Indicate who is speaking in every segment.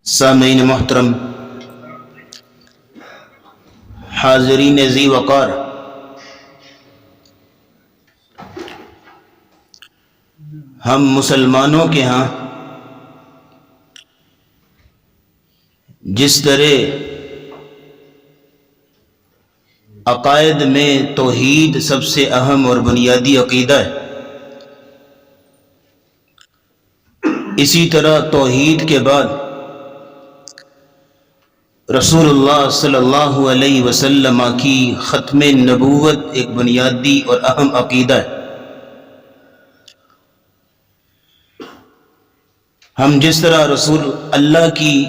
Speaker 1: سامعین محترم، حاضرین ذی وقار، ہم مسلمانوں کے ہاں جس طرح عقائد میں توحید سب سے اہم اور بنیادی عقیدہ ہے، اسی طرح توحید کے بعد رسول اللہ صلی اللہ علیہ وسلم کی ختم نبوت ایک بنیادی اور اہم عقیدہ ہے۔ ہم جس طرح رسول اللہ کی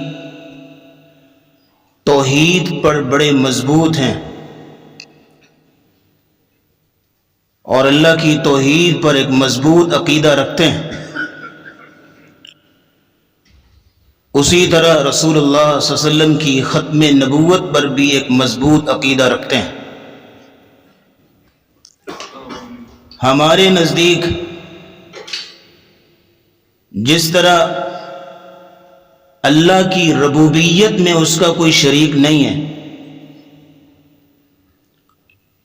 Speaker 1: توحید پر بڑے مضبوط ہیں اور اللہ کی توحید پر ایک مضبوط عقیدہ رکھتے ہیں، اسی طرح رسول اللہ صلی اللہ علیہ وسلم کی ختم نبوت پر بھی ایک مضبوط عقیدہ رکھتے ہیں۔ ہمارے نزدیک جس طرح اللہ کی ربوبیت میں اس کا کوئی شریک نہیں ہے،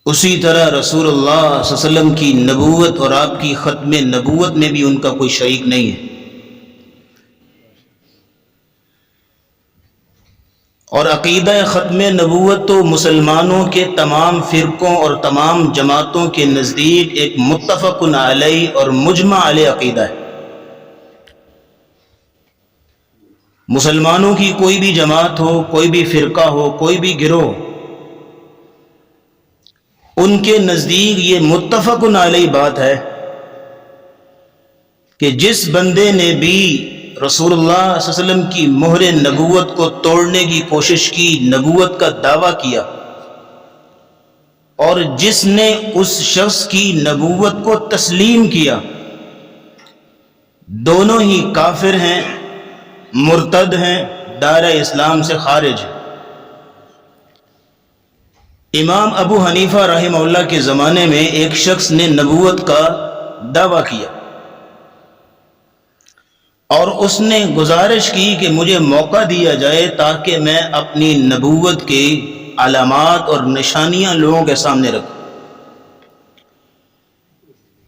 Speaker 1: اسی طرح رسول اللہ صلی اللہ علیہ وسلم کی نبوت اور آپ کی ختم نبوت میں بھی ان کا کوئی شریک نہیں ہے۔ اور عقیدہ ختم نبوت تو مسلمانوں کے تمام فرقوں اور تمام جماعتوں کے نزدیک ایک متفق علیہ اور مجمع علیہ عقیدہ ہے۔ مسلمانوں کی کوئی بھی جماعت ہو، کوئی بھی فرقہ ہو، کوئی بھی گروہ، ان کے نزدیک یہ متفق علیہ بات ہے کہ جس بندے نے بھی رسول اللہ صلی اللہ علیہ وسلم کی مہر نبوت کو توڑنے کی کوشش کی، نبوت کا دعویٰ کیا، اور جس نے اس شخص کی نبوت کو تسلیم کیا، دونوں ہی کافر ہیں، مرتد ہیں، دائرہ اسلام سے خارج ہیں۔ امام ابو حنیفہ رحمہ اللہ کے زمانے میں ایک شخص نے نبوت کا دعویٰ کیا اور اس نے گزارش کی کہ مجھے موقع دیا جائے تاکہ میں اپنی نبوت کے علامات اور نشانیاں لوگوں کے سامنے رکھوں۔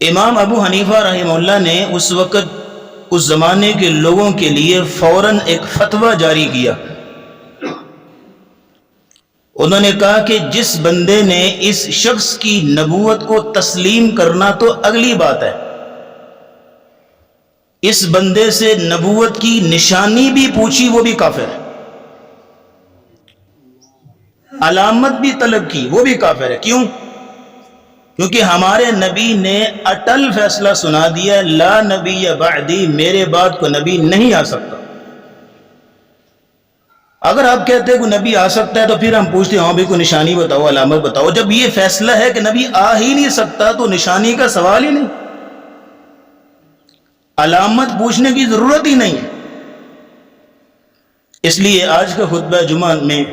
Speaker 1: امام ابو حنیفہ رحمہ اللہ نے اس وقت اس زمانے کے لوگوں کے لیے فوراً ایک فتویٰ جاری کیا۔ انہوں نے کہا کہ جس بندے نے اس شخص کی نبوت کو تسلیم کرنا تو اگلی بات ہے، اس بندے سے نبوت کی نشانی بھی پوچھی وہ بھی کافر ہے، علامت بھی طلب کی وہ بھی کافر ہے۔ کیوں؟ کیونکہ ہمارے نبی نے اٹل فیصلہ سنا دیا، لا نبی بعدی، میرے بعد کو نبی نہیں آ سکتا۔ اگر آپ کہتے ہیں کوئی نبی آ سکتا ہے تو پھر ہم پوچھتے ہیں ہاں بھی کوئی نشانی بتاؤ، علامت بتاؤ۔ جب یہ فیصلہ ہے کہ نبی آ ہی نہیں سکتا تو نشانی کا سوال ہی نہیں، علامت پوچھنے کی ضرورت ہی نہیں ہے۔ اس لیے آج کا خطبہ جمعہ میں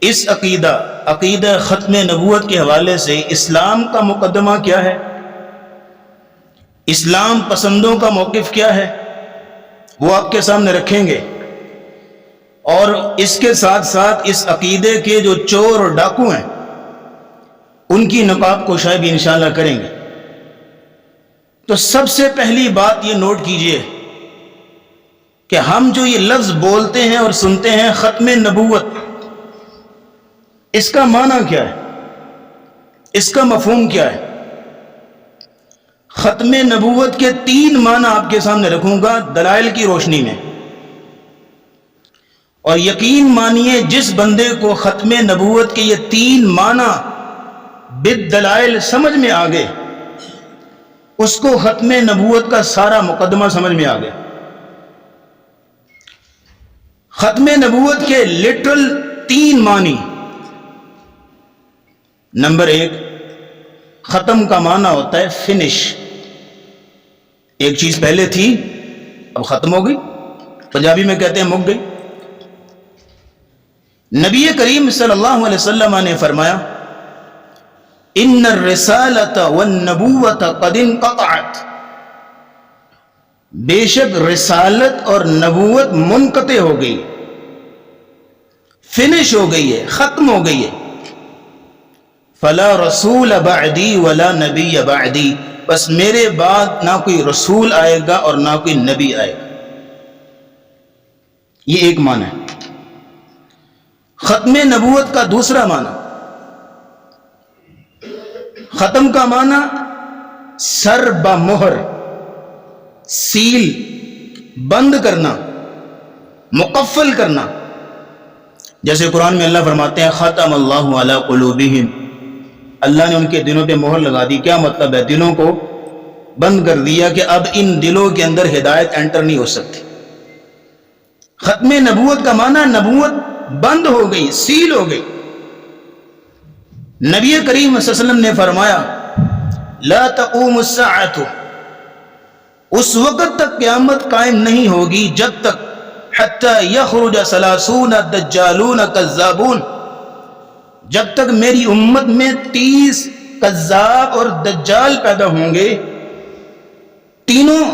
Speaker 1: اس عقیدہ ختم نبوت کے حوالے سے اسلام کا مقدمہ کیا ہے، اسلام پسندوں کا موقف کیا ہے، وہ آپ کے سامنے رکھیں گے، اور اس کے ساتھ ساتھ اس عقیدے کے جو چور اور ڈاکو ہیں ان کی نقاب کشائی بھی انشاءاللہ کریں گے۔ تو سب سے پہلی بات یہ نوٹ کیجئے کہ ہم جو یہ لفظ بولتے ہیں اور سنتے ہیں ختم نبوت، اس کا معنی کیا ہے، اس کا مفہوم کیا ہے؟ ختم نبوت کے 3 معنی آپ کے سامنے رکھوں گا دلائل کی روشنی میں، اور یقین مانیے جس بندے کو ختم نبوت کے یہ 3 معنی بالدلائل سمجھ میں آ گئے، اس کو ختم نبوت کا سارا مقدمہ سمجھ میں آ گیا۔ ختم نبوت کے لٹرل 3 معنی۔ نمبر 1، ختم کا معنی ہوتا ہے فنش، ایک چیز پہلے تھی اب ختم ہو گئی، پنجابی میں کہتے ہیں مک گئی۔ نبی کریم صلی اللہ علیہ وسلم نے فرمایا ان الرسالۃ والنبوۃ قد انقطعت، بے شک رسالت اور نبوت منقطع ہو گئی، فنش ہو گئی ہے، ختم ہو گئی ہے. فلا رسول بعدی ولا نبی بعدی، بس میرے بعد نہ کوئی رسول آئے گا اور نہ کوئی نبی آئے گا. یہ ایک معنی ہے. ختم نبوت کا دوسرا معنی، ختم کا معنی سر بمہر، سیل، بند کرنا، مقفل کرنا. جیسے قرآن میں اللہ فرماتے ہیں ختم اللہ علی قلوبہم، اللہ نے ان کے دلوں پہ مہر لگا دی. کیا مطلب ہے؟ دلوں کو بند کر دیا کہ اب ان دلوں کے اندر ہدایت انٹر نہیں ہو سکتی. ختم نبوت کا معنی نبوت بند ہو گئی، سیل ہو گئی. نبی کریم صلی اللہ علیہ وسلم نے فرمایا لا تقوم الساعۃ، اس وقت تک قیامت قائم نہیں ہوگی جب تک حتی یخرج 30 دجالون کذابون، جب تک میری امت میں 30 کذاب اور دجال پیدا ہوں گے. تینوں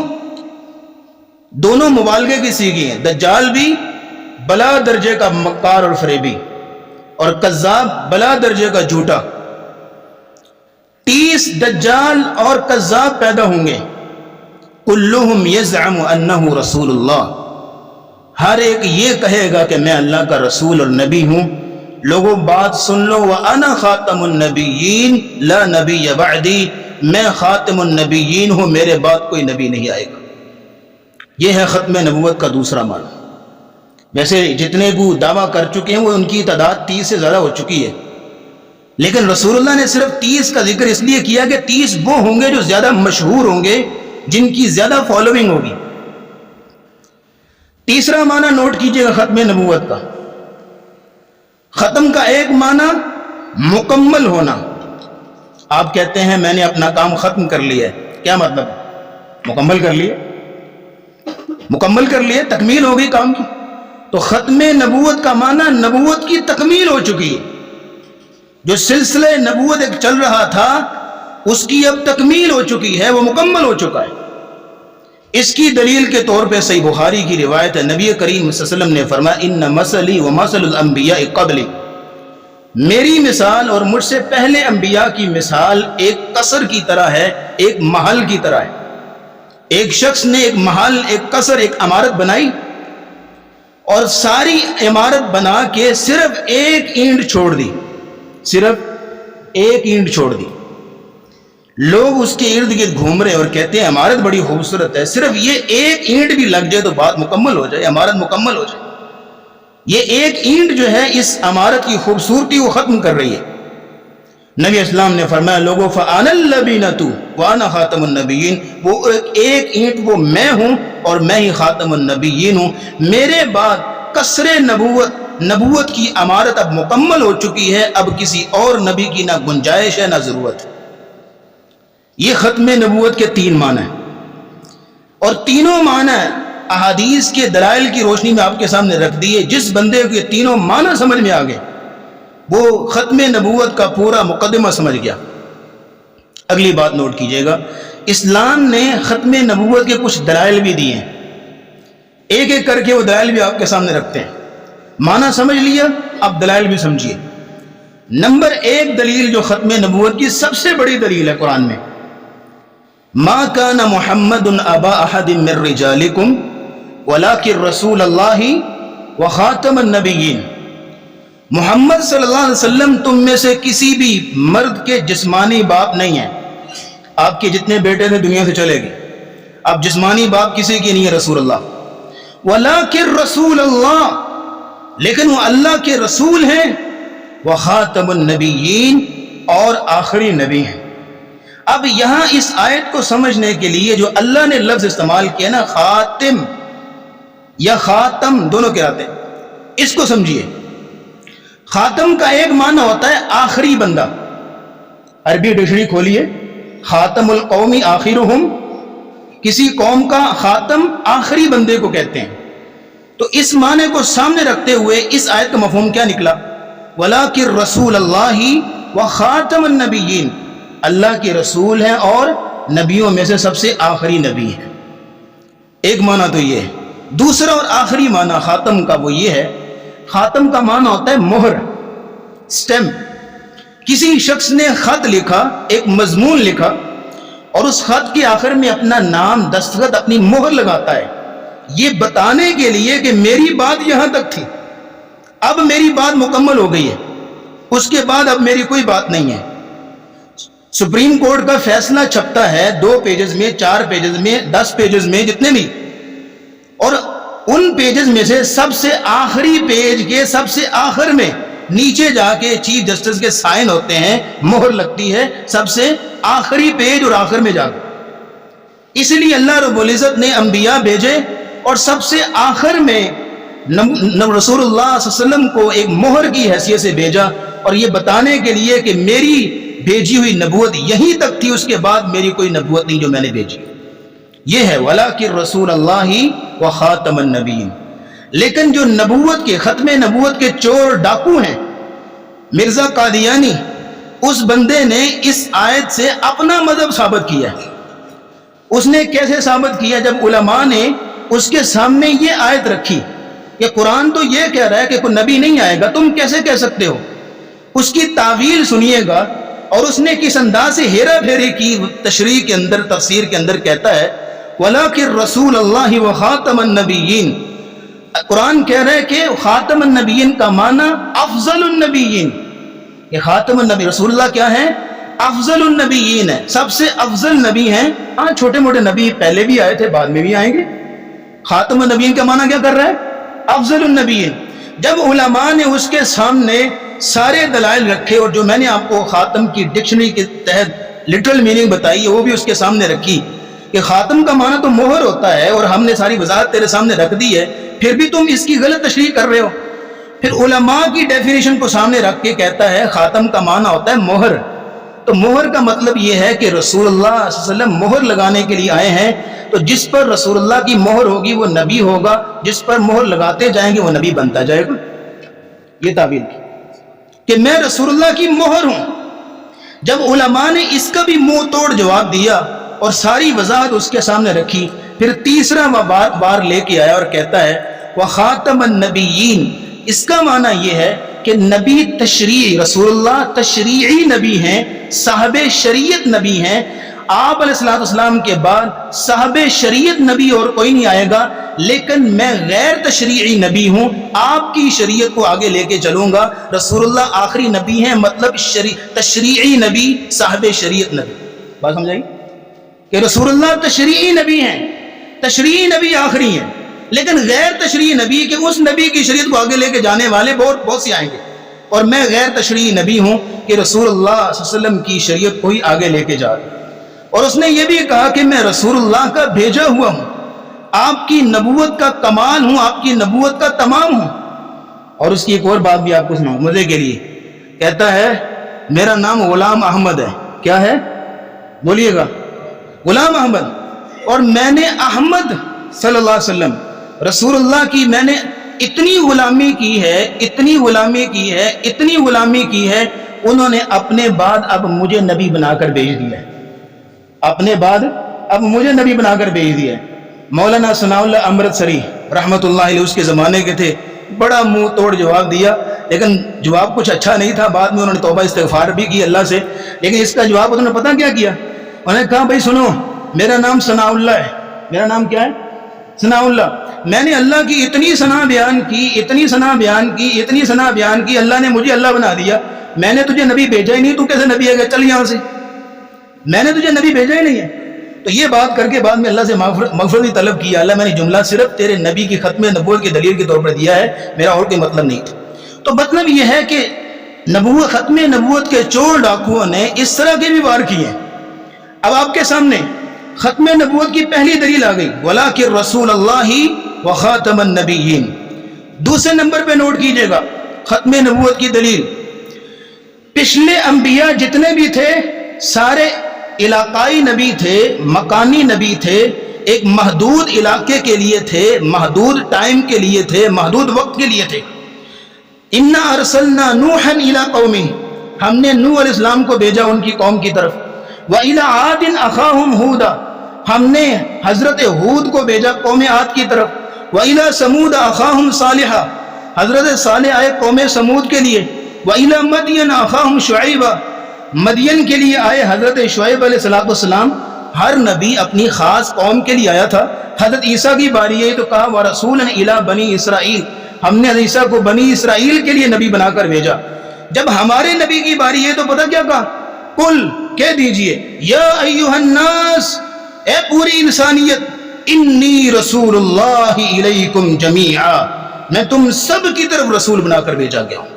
Speaker 1: دونوں مبالغے کی صیغے ہیں، دجال بھی بلا درجے کا مکار اور فریبی، اور کذاب بلا درجے کا جھوٹا. 30 دجال اور کذاب پیدا ہوں گے. کلہم یزعم انہ رسول اللہ، ہر ایک یہ کہے گا کہ میں اللہ کا رسول اور نبی ہوں. لوگوں بات سن لو، وَأَنَا خَاتَمُ النَّبِيِّينَ لَا نَبِيَّ بَعْدِي، میں خاتم النبیین ہوں، میرے بعد کوئی نبی نہیں آئے گا. یہ ہے ختم نبوت کا دوسرا معنی. ویسے جتنے کو دعویٰ کر چکے ہیں وہ ان کی تعداد 30 سے زیادہ ہو چکی ہے، لیکن رسول اللہ نے صرف 30 کا ذکر اس لیے کیا کہ 30 وہ ہوں گے جو زیادہ مشہور ہوں گے، جن کی زیادہ فالوئنگ ہوگی. تیسرا معنی نوٹ کیجئے گا ختم نبوت کا. ختم کا ایک معنی مکمل ہونا. آپ کہتے ہیں میں نے اپنا کام ختم کر لیا ہے، کیا مطلب؟ مکمل کر لیے، مکمل کر لیے، تکمیل ہو گئی کام کی. تو ختم نبوت کا معنی نبوت کی تکمیل ہو چکی ہے. جو سلسلہ نبوت ایک چل رہا تھا اس کی اب تکمیل ہو چکی ہے، وہ مکمل ہو چکا ہے. اس کی دلیل کے طور پہ صحیح بخاری کی روایت ہے، نبی کریم صلی اللہ علیہ وسلم نے فرمایا ان مثلی ومثل الانبیاء قبلی، میری مثال اور مجھ سے پہلے انبیاء کی مثال ایک قصر کی طرح ہے، ایک محل کی طرح ہے. ایک شخص نے ایک محل، ایک قصر، ایک عمارت بنائی اور ساری عمارت بنا کے صرف ایک اینٹ چھوڑ دی، صرف ایک اینٹ چھوڑ دی. لوگ اس کے ارد گرد گھوم رہے اور کہتے ہیں عمارت بڑی خوبصورت ہے، صرف یہ ایک اینٹ بھی لگ جائے تو بات مکمل ہو جائے، عمارت مکمل ہو جائے. یہ ایک اینٹ جو ہے اس عمارت کی خوبصورتی کو ختم کر رہی ہے. نبی اسلام نے فرمایا لوگوں فَأَنَا اللَّبِينَةُ وَأَنَا خَاتَمُ النَّبِيِّينَ، وہ ایک اینٹ وہ میں ہوں اور میں ہی خاتم النبیین ہوں. میرے بعد قصر نبوت کی عمارت اب مکمل ہو چکی ہے، اب کسی اور نبی کی نہ گنجائش ہے نہ ضرورت ہے. یہ ختم نبوت کے 3 معنی ہیں، اور تینوں معنی احادیث کے دلائل کی روشنی میں آپ کے سامنے رکھ دیے. جس بندے کو یہ تینوں معنی سمجھ میں آ گئے وہ ختم نبوت کا پورا مقدمہ سمجھ گیا. اگلی بات نوٹ کیجئے گا، اسلام نے ختم نبوت کے کچھ دلائل بھی دیے ہیں. ایک ایک کر کے وہ دلائل بھی آپ کے سامنے رکھتے ہیں. معنی سمجھ لیا، اب دلائل بھی سمجھیے. نمبر 1 دلیل جو ختم نبوت کی سب سے بڑی دلیل ہے قرآن میں، ما کان محمد ابا احد من رجالکم ولکن رسول اللہ وخاتم النبیین. محمد صلی اللہ علیہ وسلم تم میں سے کسی بھی مرد کے جسمانی باپ نہیں ہیں. آپ کے جتنے بیٹے تھے دنیا سے چلے گئے، اب جسمانی باپ کسی کی نہیں ہے، رسول اللہ. ولیکن رسول اللہ، لیکن وہ اللہ کے رسول ہیں. وخاتم النبیین، اور آخری نبی ہیں. اب یہاں اس آیت کو سمجھنے کے لیے جو اللہ نے لفظ استعمال کیا نا، خاتم یا خاتم دونوں کہتے ہیں، اس کو سمجھیے. خاتم کا ایک معنی ہوتا ہے آخری بندہ. عربی ڈکشنری کھولیے، خاتم القومی آخرہم، کسی قوم کا خاتم آخری بندے کو کہتے ہیں. تو اس معنی کو سامنے رکھتے ہوئے اس آیت کا مفہوم کیا نکلا؟ وَلَٰكِن رسول اللہ وخاتم النبیین، اللہ کے رسول ہیں اور نبیوں میں سے سب سے آخری نبی ہیں. ایک معنی تو یہ ہے. دوسرا اور آخری معنی خاتم کا وہ یہ ہے، خاتم کا معنی ہوتا ہے مہر، سٹیمپ. کسی شخص نے خط لکھا، ایک مضمون لکھا، اور اس خط کے آخر میں اپنا نام، دستخط، اپنی مہر لگاتا ہے، یہ بتانے کے لیے کہ میری بات یہاں تک تھی، اب میری بات مکمل ہو گئی ہے، اس کے بعد اب میری کوئی بات نہیں ہے. سپریم کورٹ کا فیصلہ چھپتا ہے 2 پیجز میں، 4 پیجز میں، 10 پیجز میں، جتنے بھی، اور ان پیجز میں سے سب سے آخری پیج کے سب سے آخر میں نیچے جا کے چیف جسٹس کے سائن ہوتے ہیں، مہر لگتی ہے سب سے آخری پیج اور آخر میں جا کے. اس لیے اللہ رب العزت نے انبیاء بھیجے اور سب سے آخر میں رسول اللہ صلی اللہ علیہ وسلم کو ایک مہر کی حیثیت سے بھیجا، اور یہ بتانے کے لیے کہ میری بھیجی ہوئی نبوت یہیں تک تھی، اس کے بعد میری کوئی نبوت نہیں جو میں نے بھیجی. یہ ہے وَلَٰكِن رسول اللہ وخاتم النبیین. لیکن جو نبوت کے، ختم نبوت کے چور ڈاکو ہیں، مرزا قادیانی، اس بندے نے اس آیت سے اپنا مذہب ثابت کیا ہے. اس نے کیسے ثابت کیا؟ جب علماء نے اس کے سامنے یہ آیت رکھی کہ قرآن تو یہ کہہ رہا ہے کہ کوئی نبی نہیں آئے گا، تم کیسے کہہ سکتے ہو؟ اس کی تعویل سنیے گا، اور اس نے کس انداز سے ہیرا پھیری کی. تشریح کے اندر، تفسیر کے اندر کہتا ہے وَلَٰكِن رسول اللہ وخاتم النبیین. قرآن کہہ رہا ہے کہ خاتم النبیین کا معنی افضل النبیین. یہ خاتم النبی، رسول اللہ کیا ہے؟ افضل النبیین ہے، سب سے افضل نبی ہیں. ہاں چھوٹے موٹے نبی پہلے بھی آئے تھے، بعد میں بھی آئیں گے. خاتم النبیین کا معنی کیا کر رہا ہے؟ افضل النبیین. جب علماء نے اس کے سامنے سارے دلائل رکھے، اور جو میں نے آپ کو خاتم کی ڈکشنری کے تحت لٹرل میننگ بتائی ہے وہ بھی اس کے سامنے رکھی کہ خاتم کا معنی تو مہر ہوتا ہے، اور ہم نے ساری وضاحت تیرے سامنے رکھ دی ہے، پھر بھی تم اس کی غلط تشریح کر رہے ہو. پھر علماء کی ڈیفینیشن کو سامنے رکھ کے کہتا ہے خاتم کا معنی ہوتا ہے مہر. تو مہر کا مطلب یہ ہے کہ رسول اللہ صلی اللہ علیہ وسلم مہر لگانے کے لیے آئے ہیں، تو جس پر رسول اللہ کی مہر ہوگی وہ نبی ہوگا، جس پر مہر لگاتے جائیں گے وہ نبی بنتا جائے گا. یہ تعبیر کی کہ میں رسول اللہ کی مہر ہوں. جب علماء نے اس کا بھی منہ توڑ جواب دیا اور ساری وضاحت اس کے سامنے رکھی، پھر تیسرا بار لے کے آیا اور کہتا ہے وخاتم النبیین. اس کا معنی یہ ہے کہ نبی تشریعی، رسول اللہ تشریعی نبی ہیں، صاحب شریعت نبی ہیں. آپ علیہ الصلوۃ والسلام کے بعد صاحب شریعت نبی اور کوئی نہیں آئے گا، لیکن میں غیر تشریعی نبی ہوں، آپ کی شریعت کو آگے لے کے چلوں گا. رسول اللہ آخری نبی ہیں، مطلب تشریعی نبی، صاحب شریعت نبی. بات سمجھائی کہ رسول اللہ تشریعی نبی ہیں، تشریعی نبی آخری ہیں، لیکن غیر تشریعی نبی کہ اس نبی کی شریعت کو آگے لے کے جانے والے بہت سے آئیں گے، اور میں غیر تشریعی نبی ہوں کہ رسول اللہ صلی اللہ علیہ وسلم کی شریعت کو ہی آگے لے کے جا رہا ہوں. اور اس نے یہ بھی کہا کہ میں رسول اللہ کا بھیجا ہوا ہوں، آپ کی نبوت کا کمال ہوں، آپ کی نبوت کا تمام ہوں. اور اس کی ایک اور بات بھی آپ کو سناؤں مزے کے لیے. کہتا ہے میرا نام غلام احمد ہے. کیا ہے؟ بولیے گا. غلام احمد. اور میں نے احمد صلی اللہ علیہ وسلم، رسول اللہ کی میں نے اتنی غلامی کی ہے، اتنی غلامی کی ہے، اتنی غلامی کی ہے، انہوں نے اپنے بعد اب مجھے نبی بنا کر بھیج دیا ہے. اپنے بعد اب مجھے نبی بنا کر بھیج دیا ہے. مولانا ثناء اللہ امرتسری رحمۃ اللہ علیہ اس کے زمانے کے تھے، بڑا منہ توڑ جواب دیا، لیکن جواب کچھ اچھا نہیں تھا. بعد میں انہوں نے توبہ استغفار بھی کی اللہ سے، لیکن اس کا جواب انہوں نے پتہ کیا کیا؟ انہوں نے کہا بھائی سنو، میرا نام ثناء اللہ ہے. میرا نام کیا ہے؟ ثناء اللہ. میں نے اللہ کی اتنی ثنا بیان کی، اتنی ثنا بیان کی، اتنی ثنا بیان کی، اللہ نے مجھے اللہ بنا دیا. میں نے تجھے نبی بھیجا ہی نہیں، تو کیسے نبی ہے گا؟ چل یہاں سے، میں نے تجھے نبی بھیجا ہی نہیں ہے. تو یہ بات کر کے بعد میں اللہ سے مغفرت طلب کیا، اللہ میں نے جملہ صرف تیرے نبی کی ختم نبوت کی دلیل کے طور پر دیا ہے، میرا اور کوئی مطلب نہیں تھا. تو مطلب یہ ہے کہ نبوت، ختم نبوت کے چور ڈاکوؤں نے اس طرح کے بھی وار کیے ہیں. اب آپ کے سامنے ختم نبوت کی پہلی دلیل آ گئی، وَلَٰكِن رسول اللہ وخاتم النبیین. دوسرے نمبر پہ نوٹ کیجئے گا ختم نبوت کی دلیل. پچھلے انبیاء جتنے بھی تھے سارے علاقائی نبی تھے، مکانی نبی تھے، ایک محدود علاقے کے لیے تھے، محدود ٹائم کے لیے تھے، محدود وقت کے لیے تھے. اِنَّا أَرْسَلْنَا نُوحًا إِلَىٰ قَوْمِهِ، ہم نے نوح علیہ السلام کو بھیجا ان کی قوم کی طرف. وَإِلَىٰ عَادٍ أَخَاهُمْ هُودًا، ہم نے حضرت ہود کو بھیجا قوم عاد کی طرف، وَإِلَى ثَمُودَ أَخَاهُمْ صَالِحًا، حضرت صالح آئے قوم سمود کے لیے، وَإِلَى مَدْيَنَ أَخَاهُمْ شُعَيْبًا، مدین کے لیے آئے حضرت شعیب علیہ السلام۔ ہر نبی اپنی خاص قوم کے لیے آیا تھا۔ حضرت عیسیٰ کی باری ہے تو کہا وَرَسُولًا إِلَى بَنِي اسرائیل، ہم نے حضرت عیسیٰ کو بنی اسرائیل کے لیے نبی بنا کر بھیجا۔ جب ہمارے نبی کی باری ہے تو پتہ کیا کہا؟ قل، کہہ دیجئے، یا ایھا الناس، اے پوری انسانیت، انی رسول اللہ الیکم جمیعا، میں تم سب کی طرف رسول بنا کر بھیجا گیا ہوں،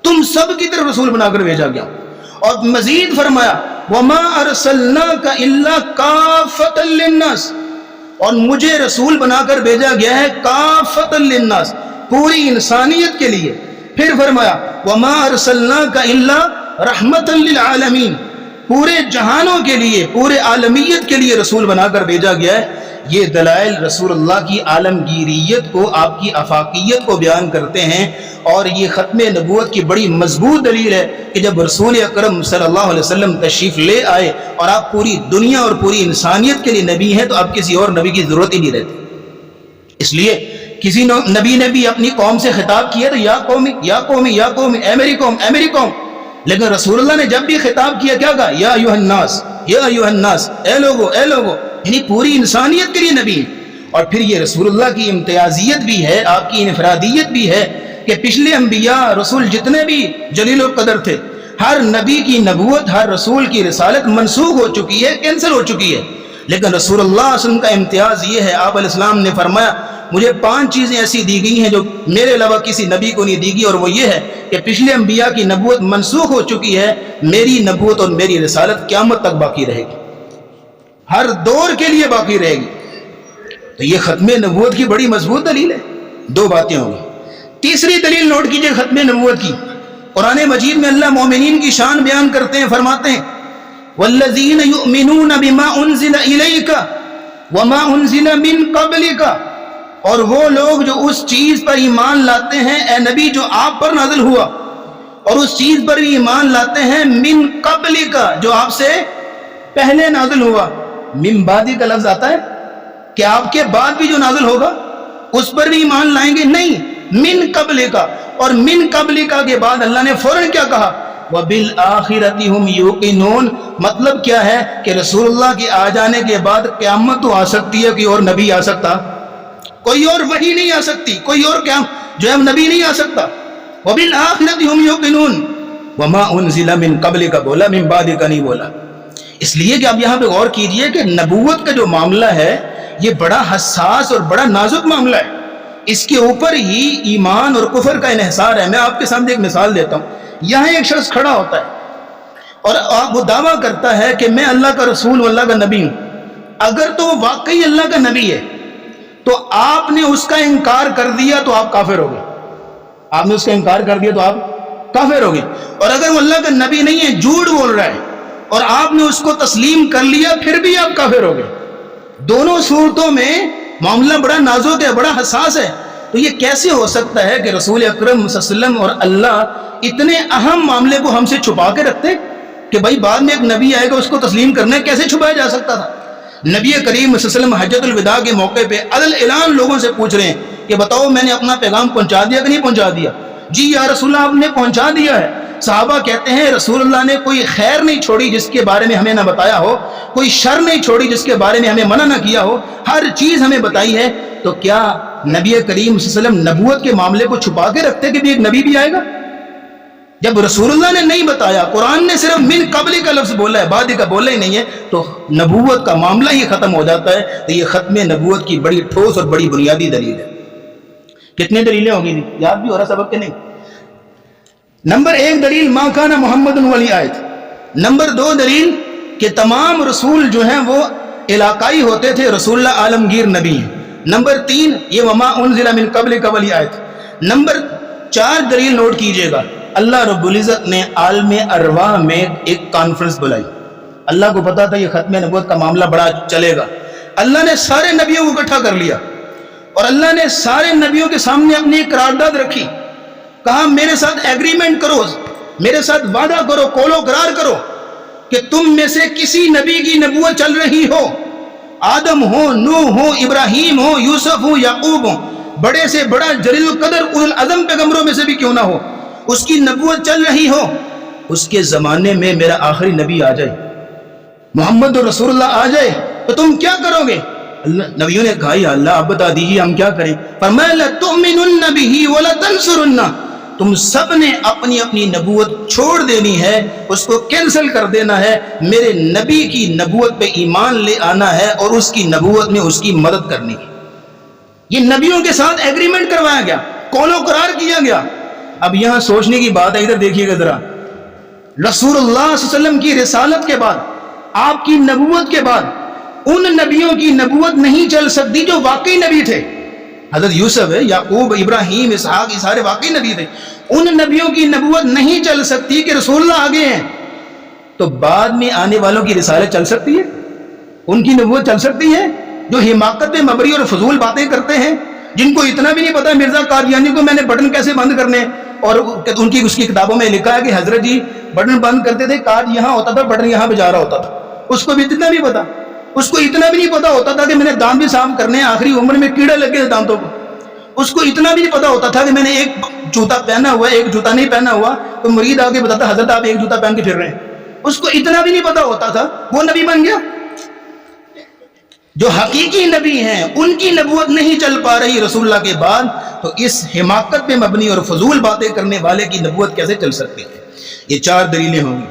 Speaker 1: تم سب کی طرف رسول بنا کر بھیجا گیا ہوں۔ اور مزید فرمایا وما ارسلناک الا کافۃ للناس، اور مجھے رسول بنا کر بھیجا گیا ہے کافۃ للناس، پوری انسانیت کے لیے۔ پھر فرمایا وما ارسلناک الا رحمۃ للعالمین، پورے جہانوں کے لیے، پورے عالمیت کے لیے رسول بنا کر بھیجا گیا ہے۔ یہ دلائل رسول اللہ کی عالمگیریت کو، آپ کی افاقیت کو بیان کرتے ہیں، اور یہ ختم نبوت کی بڑی مضبوط دلیل ہے کہ جب رسول اکرم صلی اللہ علیہ وسلم تشریف لے آئے اور آپ پوری دنیا اور پوری انسانیت کے لیے نبی ہیں، تو اب کسی اور نبی کی ضرورت ہی نہیں رہتی۔ اس لیے کسی نبی نے بھی اپنی قوم سے خطاب کیا تو یا قومی یا قومی یا قومی، اے میری قوم اے میری قوم، لیکن رسول اللہ نے جب بھی خطاب کیا کیا کہا؟ یا ایھا الناس، یا ایھا الناس، اے لوگو اے لوگو، یعنی پوری انسانیت کے لیے نبی۔ اور پھر یہ رسول اللہ کی امتیازیت بھی ہے، آپ کی انفرادیت بھی ہے کہ پچھلے انبیاء رسول جتنے بھی جلیل القدر تھے، ہر نبی کی نبوت، ہر رسول کی رسالت منسوخ ہو چکی ہے، کینسل ہو چکی ہے، لیکن رسول اللہ صلی اللہ علیہ وسلم کا امتیاز یہ ہے، آپ علیہ السلام نے فرمایا مجھے 5 چیزیں ایسی دی گئی ہیں جو میرے علاوہ کسی نبی کو نہیں دی گئی، اور وہ یہ ہے کہ پچھلے انبیاء کی نبوت منسوخ ہو چکی ہے، میری نبوت اور میری رسالت قیامت تک باقی رہے گی، ہر دور کے لیے باقی رہے گی۔ تو یہ ختم نبوت کی بڑی مضبوط دلیل ہے۔ 2 باتیں ہوں گی۔ تیسری دلیل نوٹ کیجئے ختم نبوت کی، قرآن مجید میں اللہ مومنین کی شان بیان کرتے ہیں، فرماتے ہیں والذین یؤمنون بما انزل الیک وما انزل من قبلک، اور وہ لوگ جو اس چیز پر ایمان لاتے ہیں اے نبی جو آپ پر نازل ہوا، اور اس چیز پر بھی ایمان لاتے ہیں من قبلک، جو آپ سے پہلے نازل ہوا۔ من بعد کا لفظ آتا ہے کہ آپ کے بعد بھی جو نازل ہوگا اس پر بھی ایمان لائیں گے؟ نہیں، من قبلک، اور من قبلک کے بعد اللہ نے فوراً کیا کہا؟ وَبِالْآخِرَةِ هُمْ يُوقِنُونَ، مطلب کیا ہے کہ رسول اللہ کے آ جانے کے بعد قیامت تو آ سکتی ہے، کوئی اور نبی آ سکتا، کوئی اور وحی نہیں آ سکتی، کوئی اور کیا جو ہے نبی نہیں آ سکتا۔ وَبِالْآخِرَةِ هُمْ يُوقِنُونَ وَمَا أُنزِلَ مِن قَبْلِكَ بولا، من بعد کا نہیں بولا۔ اس لیے کہ اب یہاں پہ غور کیجئے کہ نبوت کا جو معاملہ ہے یہ بڑا حساس اور بڑا نازک معاملہ ہے، اس کے اوپر ہی ایمان اور کفر کا انحصار ہے۔ میں آپ کے سامنے ایک مثال دیتا ہوں۔ یہاں ایک شخص کھڑا ہوتا ہے اور وہ دعویٰ کرتا ہے کہ میں اللہ کا رسول و اللہ کا نبی ہوں۔ اگر تو وہ واقعی اللہ کا نبی ہے تو آپ نے اس کا انکار کر دیا تو آپ کافر ہو گئے، آپ نے اس کا انکار کر دیا تو آپ کافر ہو گئے۔ اور اگر وہ اللہ کا نبی نہیں ہے، جھوٹ بول رہا ہے، اور آپ نے اس کو تسلیم کر لیا، پھر بھی آپ کافر ہو گئے۔ دونوں صورتوں میں معاملہ بڑا نازک ہے، بڑا حساس ہے۔ تو یہ کیسے ہو سکتا ہے کہ رسول اکرم صلی اللہ علیہ وسلم اور اللہ اتنے اہم معاملے کو ہم سے چھپا کے رکھتے کہ بھائی بعد میں ایک نبی آئے گا اس کو تسلیم کرنے، کیسے چھپایا جا سکتا تھا؟ نبی کریم صلی اللہ علیہ وسلم حجۃ الوداع کے موقع پہ عدل اعلان لوگوں سے پوچھ رہے ہیں کہ بتاؤ میں نے اپنا پیغام پہنچا دیا کہ نہیں پہنچا دیا؟ جی یا رسول اللہ آپ نے پہنچا دیا ہے۔ صحابہ کہتے ہیں رسول اللہ نے کوئی خیر نہیں چھوڑی جس کے بارے میں ہمیں نہ بتایا ہو، کوئی شر نہیں چھوڑی جس کے بارے میں ہمیں منع نہ کیا ہو، ہر چیز ہمیں بتائی ہے۔ تو کیا نبی کریم صلی اللہ علیہ وسلم نبوت کے معاملے کو چھپا کے رکھتے کہ بھی ایک نبی بھی آئے گا؟ جب رسول اللہ نے نہیں بتایا، قرآن نے صرف من قبل کا لفظ بولا ہے، بعد کا بولا ہی نہیں ہے، تو نبوت کا معاملہ ہی ختم ہو جاتا ہے۔ تو یہ ختم نبوت کی بڑی ٹھوس اور بڑی بنیادی دلیل ہے۔ کتنی دلیلیں ہوگی؟ یاد بھی ہو رہا سبق کے نہیں؟ نمبر 1 دلیل ما کان محمد والی آیت۔ نمبر 2 دلیل کہ تمام رسول جو ہیں وہ علاقائی ہوتے تھے، رسول اللہ عالمگیر نبی ہیں۔ نمبر 3 یہ وما انزل من قبلک والی آیت۔ نمبر 4 دلیل نوٹ کیجئے گا، اللہ رب العزت نے عالم ارواح میں ایک کانفرنس بلائی۔ اللہ کو پتا تھا یہ ختم نبوت کا معاملہ بڑا چلے گا، اللہ نے سارے نبیوں کو اکٹھا کر لیا اور اللہ نے سارے نبیوں کے سامنے اپنی ایک قرارداد رکھی، کہا میرے ساتھ ایگریمنٹ کرو، میرے ساتھ وعدہ کرو، قول و قرار کرو کہ تم میں سے کسی نبی کی نبوت چل رہی ہو آدم ہو، نوح ہو، ابراہیم ہو، یوسف ہو، یعقوب ہو، بڑے سے بڑا جلیل القدر اولو العزم پیغمبروں میں سے بھی کیوں نہ ہو، اس کی نبوت چل رہی ہو، اس کے زمانے میں میرا آخری نبی آ جائے، محمد رسول اللہ آ جائے، تو تم کیا کرو گے؟ نبیوں نے کہا یا اللہ آپ بتا دیجیے ہم کیا کریں؟ فرمایا لَتُؤْمِنُنَّ بِهِ وَلَتَنْصُرُنَّ، تم سب نے اپنی اپنی نبوت چھوڑ دینی ہے، اس کو کینسل کر دینا ہے، میرے نبی کی نبوت پہ ایمان لے آنا ہے اور اس کی نبوت میں اس کی مدد کرنی ہے۔ یہ نبیوں کے ساتھ ایگریمنٹ کروایا گیا، قول و قرار کیا گیا۔ اب یہاں سوچنے کی بات ہے، ادھر دیکھیے گا ذرا، رسول اللہ صلی اللہ علیہ وسلم کی رسالت کے بعد، آپ کی نبوت کے بعد، ان نبیوں کی نبوت نہیں چل سکتی جو واقعی نبی تھے۔ حضرت یوسف ہے، یعقوب، ابراہیم، اسحاق، یہ سارے واقعی نبی تھے، ان نبیوں کی نبوت نہیں چل سکتی کہ رسول اللہ آگے ہیں، تو بعد میں آنے والوں کی رسالت چل سکتی ہے، ان کی نبوت چل سکتی ہے؟ جو حماقت پہ مبنی اور فضول باتیں کرتے ہیں، جن کو اتنا بھی نہیں پتا مرزا قادیانی کو میں نے بٹن کیسے بند کرنے، اور ان کی اس کی کتابوں میں لکھا ہے کہ حضرت جی بٹن بند کرتے تھے، کارڈ یہاں ہوتا تھا، بٹن یہاں پہ جا رہا ہوتا تھا، اس کو بھی اتنا بھی پتا، اس کو اتنا بھی نہیں پتا ہوتا تھا کہ میں نے دانت بھی صاف کرنے ہیں، آخری عمر میں کیڑے لگ گئے دانتوں کو، اس کو اتنا بھی نہیں پتا ہوتا تھا کہ میں نے ایک جوتا پہنا ہوا ہے ایک جوتا نہیں پہنا ہوا، تو مرید آگے بتاتا حضرت آپ ایک جوتا پہن کے پھر رہے ہیں، اس کو اتنا بھی نہیں پتا ہوتا تھا، وہ نبی بن گیا۔ جو حقیقی نبی ہیں ان کی نبوت نہیں چل پا رہی رسول اللہ کے بعد، تو اس حماقت پہ مبنی اور فضول باتیں کرنے والے کی نبوت کیسے چل سکتی ہے؟ یہ 4 دلیلیں ہوں گی۔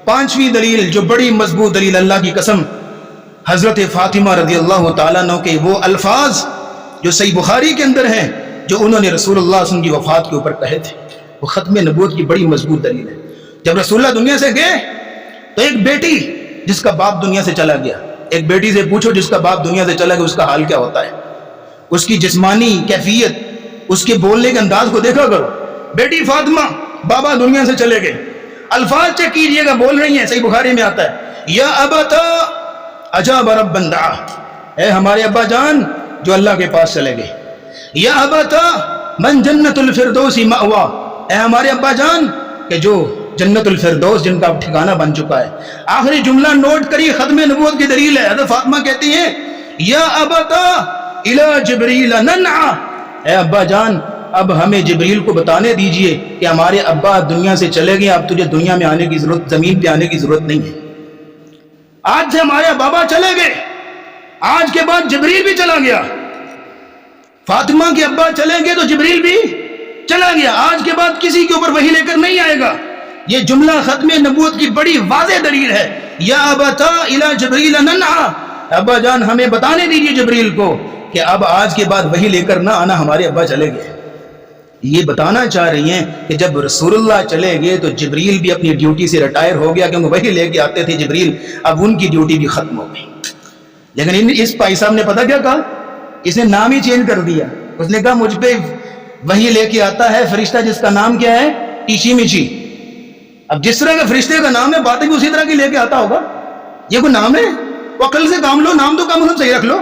Speaker 1: 5ویں دلیل جو بڑی مضبوط دلیل، اللہ کی قسم، حضرت فاطمہ رضی اللہ تعالیٰ عنہ کے وہ الفاظ جو صحیح بخاری کے اندر ہیں، جو انہوں نے رسول اللہ صلی اللہ علیہ وسلم کی وفات کے اوپر کہے تھے، وہ ختم نبوت کی بڑی مضبوط دلیل ہے۔ جب رسول اللہ دنیا سے گئے تو ایک بیٹی جس کا باپ دنیا سے چلا گیا، ایک بیٹی سے پوچھو جس کا باپ دنیا سے چلا گیا اس کا حال کیا ہوتا ہے، اس کی جسمانی کیفیت، اس کے بولنے کے انداز کو دیکھا کرو۔ بیٹی فاطمہ، بابا دنیا سے چلے گئے، الفاظ چیک کیجئے گا، بول رہی ہیں، صحیح بخاری میں آتا ہے، یا ابتا اجاب ربا دعا، اے ہمارے ابا جان جو اللہ کے پاس چلے گئے، یا ابتا من جنت الفردوس مأوا، اے ہمارے ابا جان کہ جو جنت الفردوس جن کا ٹھکانہ بن چکا ہے۔ آخری جملہ نوٹ کریے، ختم نبوت کی دلیل ہے۔ حضرت فاطمہ کہتی ہیں یا ابتا الی جبریل ننعا، اے ابا جان اب ہمیں جبریل کو بتانے دیجئے کہ ہمارے ابا دنیا سے چلے گئے، اب تجھے دنیا میں آنے کی ضرورت، زمین پہ آنے کی ضرورت نہیں ہے۔ آج سے ہمارے بابا چلے گئے، آج کے بعد جبریل بھی چلا گیا، فاطمہ کے ابا چلیں گے تو جبریل بھی چلا گیا، آج کے بعد کسی کے اوپر وحی لے کر نہیں آئے گا۔ یہ جملہ ختم نبوت کی بڑی واضح دلیل ہے۔ یا ابتا الی جبریل ننعا، ابا جان ہمیں بتانے دیجئے جبریل کو کہ اب آج کے بعد وحی لے کر نہ آنا، ہمارے ابا چلے گئے۔ یہ بتانا چاہ رہی ہیں کہ جب رسول اللہ چلے گئے تو جبریل بھی اپنی ڈیوٹی سے ریٹائر ہو گیا، کیونکہ وحی لے کے آتے تھے جبریل، اب ان کی ڈیوٹی بھی ختم ہو گئی۔ لیکن اس بھائی صاحب نے پتہ کیا کہا؟ اس نے نام ہی چینج کر دیا، اس نے کہا مجھ پہ وحی لے کے آتا ہے فرشتہ جس کا نام کیا ہے؟ ٹیچی میچی۔ اب جس طرح کے فرشتے کا نام ہے باتیں بھی اسی طرح کی لے کے آتا ہوگا، یہ کوئی نام ہے؟ وہ عقل سے کام لو، نام تو کم از کم صحیح رکھ لو۔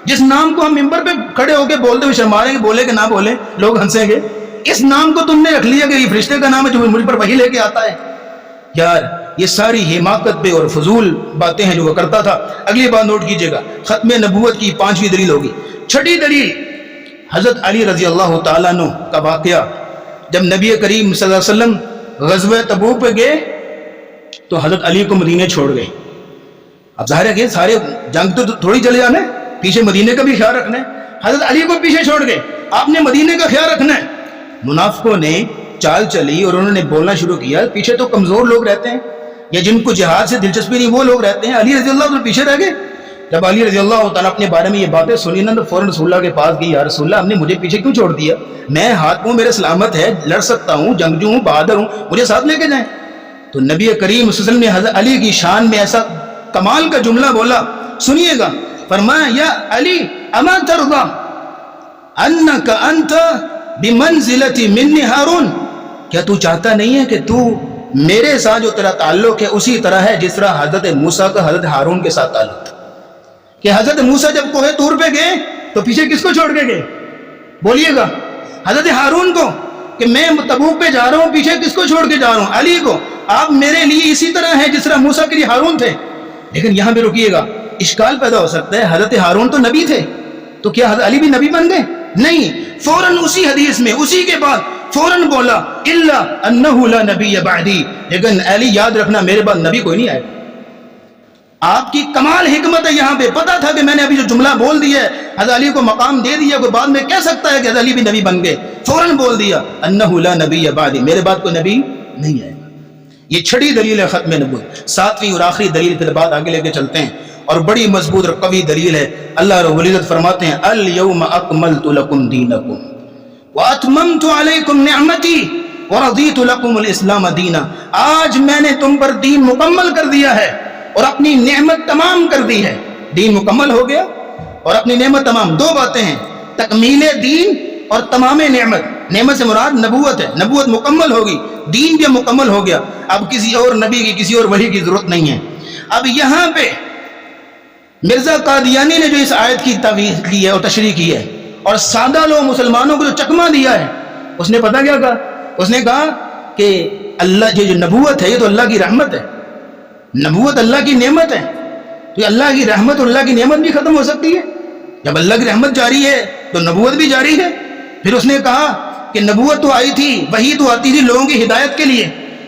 Speaker 1: جس نام کو ہم ممبر پہ کھڑے ہو کے بولتے ہوئے شرما رہے ہیں کہ بولے کہ نہ بولے لوگ ہنسیں گے، اس نام کو تم نے رکھ لیا کہ یہ فرشتے کا نام ہے جو مجھ پر وحی لے کے آتا ہے۔ یار یہ ساری حماقت پہ اور فضول باتیں ہیں جو وہ کرتا تھا۔ اگلی بات نوٹ کیجئے گا، ختم نبوت کی 5ویں دلیل ہوگی۔ 6ٹھی دلیل، حضرت علی رضی اللہ تعالیٰ عنہ کا واقعہ، جب نبی کریم صلی اللہ علیہ وسلم غزوہ تبوک پہ گئے تو حضرت علی کو مدینے چھوڑ گئے۔ اب ظاہر ہے کہ سارے جنگ تو تھوڑی چلے جانا ہے، پیچھے مدینے کا بھی خیال رکھنا ہے۔ حضرت علی کو پیچھے چھوڑ گئے، آپ نے مدینے کا خیال رکھنا ہے۔ منافقوں نے چال چلی اور انہوں نے بولنا شروع کیا، پیچھے تو کمزور لوگ رہتے ہیں یا جن کو جہاد سے دلچسپی نہیں وہ لوگ رہتے ہیں، علی رضی اللہ عنہ پیچھے رہ گئے۔ جب علی رضی اللہ تعالیٰ اپنے بارے میں یہ باتیں سنی نا تو فوراً رسول اللہ کے پاس گئی، یا رسول اللہ ہم نے مجھے پیچھے کیوں چھوڑ دیا؟ میں ہاتھ منہ میرے سلامت ہے، لڑ سکتا ہوں، جنگجو ہوں، بہادر ہوں، مجھے ساتھ لے کے جائیں۔ تو نبی کریم صلی اللہ علیہ وسلم نے حضرت علی کی شان میں ایسا کمال کا جملہ بولا، سنیے گا، فرمایا یا علی اما ترضى انک انت بمنزلۃ من ہارون، کیا تو چاہتا نہیں ہے کہ تو میرے ساتھ جو تیرا تعلق ہے اسی طرح ہے جس طرح حضرت موسیٰ کا حضرت ہارون کے ساتھ تعلق تھا؟ کہ حضرت موسیٰ جب کوہ طور پہ گئے تو پیچھے کس کو چھوڑ کے گئے؟ بولیے گا، حضرت ہارون کو، کہ میں تبوک پہ جا رہا ہوں، پیچھے کس کو چھوڑ کے جا رہا ہوں؟ علی کو۔ آپ میرے لیے اسی طرح ہیں جس طرح موسیٰ کے لیے ہارون تھے۔ لیکن یہاں پہ رکیے گا، اشکال پیدا ہو سکتا ہے، حضرت ہارون تو نبی تھے، تو کیا حضرت علی بھی نبی بن گئے؟ نہیں، فوراً اسی حدیث میں اسی کے بعد فوراً بولا الا انہ لا نبی بعدی، لیکن علی یاد رکھنا میرے بعد نبی کوئی نہیں آئے گا۔ آپ کی کمال حکمت ہے، یہاں پہ پتا تھا کہ میں نے ابھی جو جملہ بول دیا ہے حضرت علی کو مقام دے دیا، کوئی بعد میں کہہ سکتا ہے کہ حضرت علی بھی نبی بن گئے، فوراً بول دیا انہ لا نبی بعدی، میرے بعد کوئی نبی نہیں آئے گا۔ یہ چھڑی دلیل ہے ختم نبوت۔ ساتویں اور آخری دلیل پھر بعد آگے لے کے چلتے ہیں، اور بڑی مضبوط اور قوی دلیل ہے۔ اللہ رب العزت فرماتے ہیں الیوم اکملت لکم دینکم واتممت علیکم نعمتی ورضیت لکم الاسلام دینا، آج میں نے تم پر دین مکمل کر دیا ہے اور اپنی نعمت تمام کر دی ہے۔ دین مکمل ہو گیا اور اپنی نعمت تمام، دو باتیں ہیں، تکمیل دین اور تمام نعمت۔ نعمت سے مراد نبوت ہے، نبوت مکمل ہوگی، دین بھی مکمل ہو گیا، اب کسی اور نبی کی کسی اور وحی کی ضرورت نہیں ہے۔ اب یہاں پہ مرزا قادیانی نے جو اس آیت کی تعویل کی ہے اور تشریح کی ہے، اور سادہ لوگ مسلمانوں کو جو چکمہ دیا ہے، اس نے پتہ کیا کہا؟ اس نے کہا کہ اللہ جو نبوت ہے یہ تو اللہ کی رحمت ہے، نبوت اللہ کی نعمت ہے، تو اللہ کی رحمت اور اللہ کی نعمت بھی ختم ہو سکتی ہے؟ جب اللہ کی رحمت جاری ہے تو نبوت بھی جاری ہے۔ پھر اس نے کہا کہ نبوت تو آئی تھی، وحی تو آتی تھی لوگوں کی ہدایت کے لیے،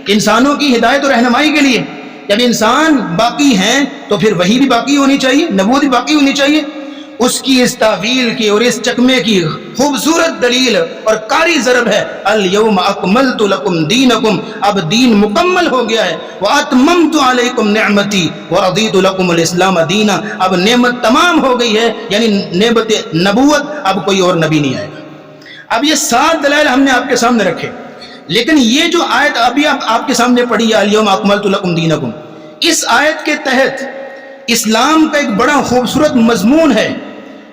Speaker 1: انسانوں کی ہدایت اور رہنمائی کے لیے، جب انسان باقی ہیں تو پھر وحی بھی باقی ہونی چاہیے، نبوت بھی باقی ہونی چاہیے۔ اس کی اس تعویل کی اور اس چکمے کی خوبصورت دلیل اور قاری ضرب ہے الیوم اکملت لکم دینکم، اب دین مکمل ہو گیا ہے، واتممت علیکم نعمتی ورضیت لکم الاسلام دینا، اب نعمت تمام ہو گئی ہے، یعنی نعمت نبوت، اب کوئی اور نبی نہیں آئے گا۔ اب یہ 7 دلائل ہم نے آپ کے سامنے رکھے، لیکن یہ جو آیت ابھی آپ کے سامنے پڑھی ہے الیوم اکملت لکم دینکم، اس آیت کے تحت اسلام کا ایک بڑا خوبصورت مضمون ہے